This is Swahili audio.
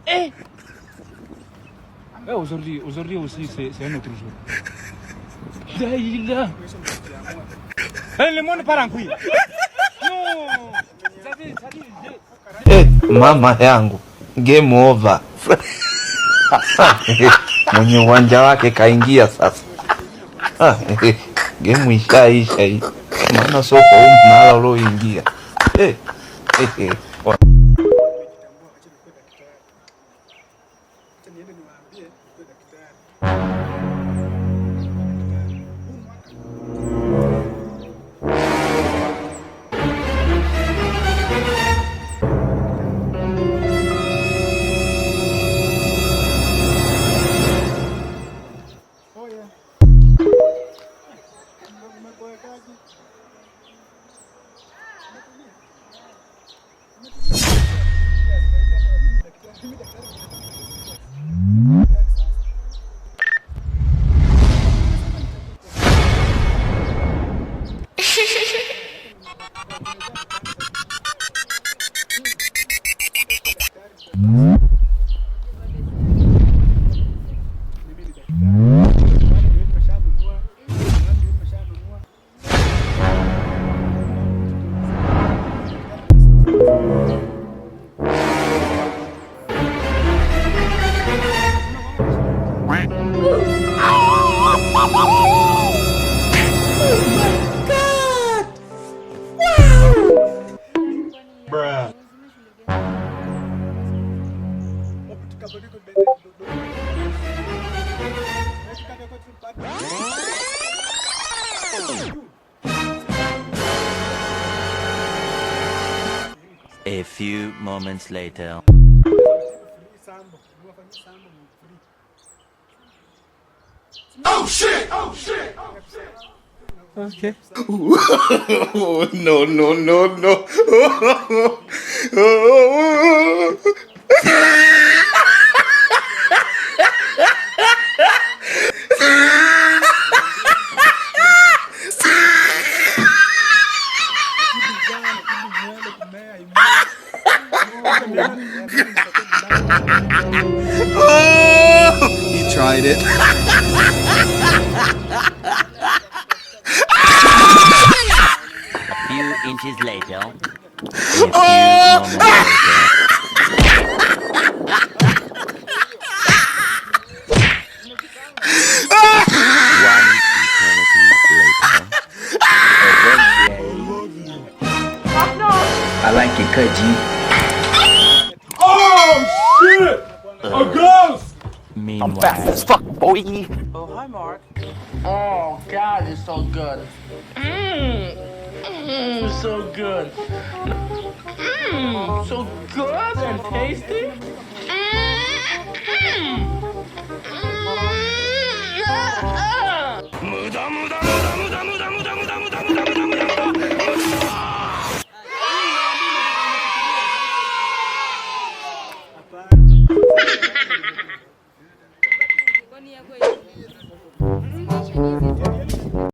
Eh aujourd'hui aussi, c'est un autre jour. Daïla. Le monde part en couille. Non. Mama yangu, game over. Mwenye uwanja wake kaingia sasa. Game ishaisha hii. Maana soko huu mnala ulioingia. A few moments later. Oh shit! Oh shit! Oh shit! Okay. No, no, no, no. He tried it. A few inches later. A few moments later. One eternity later. I like it cut, G. Oh shit! A ghost! Meanwhile. Fast as fuck, boy. Oh, hi, Mark. Oh, God, it's so good. So good. So good and tasty.